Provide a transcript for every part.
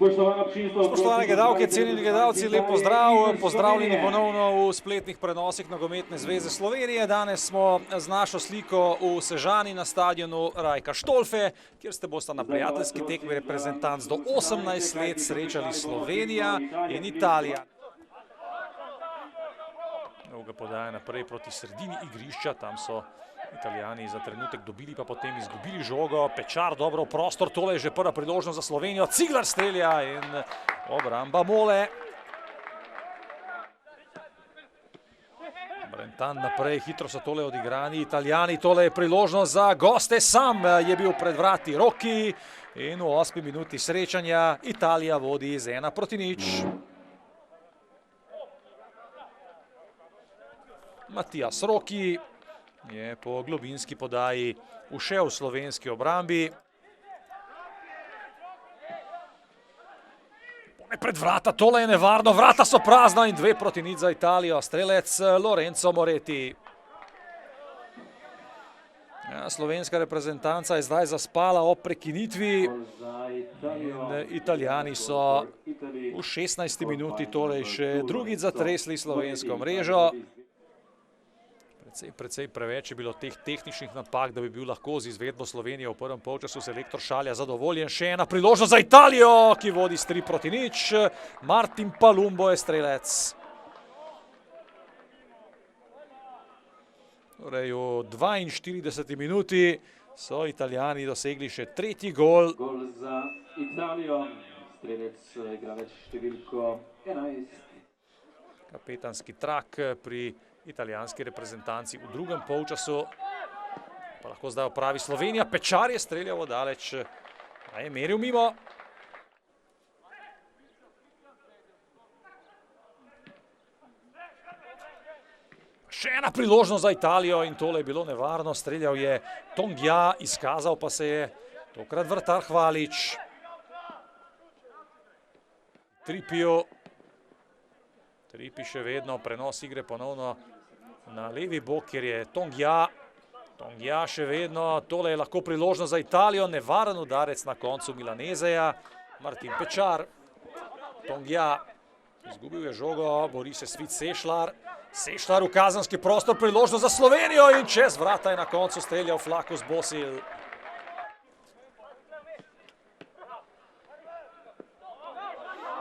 Spoštovane gledalke, cenjeni gledalci, lep pozdrav, pozdravljeni ponovno v spletnih prenosih Nogometne zveze Slovenije. Danes smo z našo sliko v Sežani na stadionu Rajka Štolfe, kjer se bosta na prijateljski tekmi reprezentanc do 18 let srečali Slovenija in Italija. Dolga podaja naprej proti sredini igrišča, tam so Italijani za trenutek dobili, pa potem izgubili žogo. Pečar dobro v prostor, tole je že prva priložnost za Slovenijo. Ciglar strelja in obramba Mole. Brentan naprej, hitro so tole odigrani Italijani. Tole je priložnost za goste, sam je bil pred vrati Roki in v 8 minuti srečanja Italija vodi z 1-0. Matijas Roki je po globinski podaji ušel v slovenski obrambi. Pred vrata, tole je nevarno, vrata so prazna in 2-0 za Italijo. Strelec Lorenzo Moretti. Ja, slovenska reprezentanca je zdaj zaspala ob prekinitvi in Italijani so v 16. minuti torej še drugič zatresli slovensko mrežo. Precej preveč je bilo teh tehničnih napak, da bi bil lahko z izvedbo Slovenije v prvem polčasu selektor Šalja zadovoljen. Še ena priložnost za Italijo, ki vodi s 3-0. Martin Palumbo je strelec. Torej v 42. minuti so Italijani dosegli še tretji gol. Gol za Italijo, strelec igralec številko 11. Kapetanski trak pri italijanski reprezentanci v drugem polčasu. Pa lahko zdaj opravi Slovenija. Pečar je streljal daleč, a je meril mimo. Še ena priložnost za Italijo in tole je bilo nevarno. Streljal je Tongia, izkazal pa se je tokrat vratar Hvalič. Tripi še vedno, prenos igre ponovno na levi bok, kjer je Tongia. Tongia še vedno, tole je lahko priložnost za Italijo, nevaren udarec na koncu Milanezeja. Martin Pečar, Tongia, izgubil je žogo, bori se Svit Sešlar. Sešlar v kazenski prostor, priložnost za Slovenijo in čez vrata je na koncu streljal Flakus Bosil.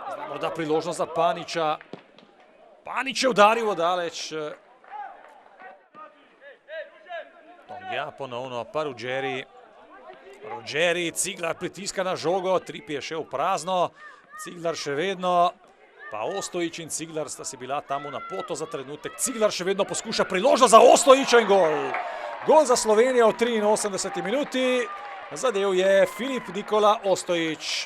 Zdaj morda priložnost za Paniča. Panič je udaril daleč. Tongia ponovno, pa Ruggeri. Ruggeri, Ciglar pritiska na žogo, Tripi je šel prazno. Ciglar še vedno, pa Ostojić in Ciglar sta si bila tam v napoto za trenutek. Ciglar še vedno poskuša priložnost za Ostojića in gol. Gol za Slovenijo v 83. minuti. Zadev je Filip Nikola Ostojić.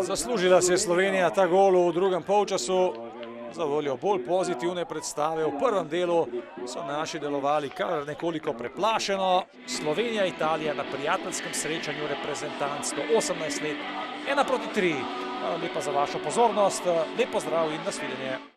Zaslužila se je Slovenija ta gol v drugem polčasu. Za voljo bolj pozitivne predstave v prvem delu so naši delovali kar nekoliko preplašeno. Slovenija, Italija na prijateljskem srečanju reprezentanc do 18 let, 1-3. Hvala lepa za vašo pozornost, lep pozdrav in nasvidenje.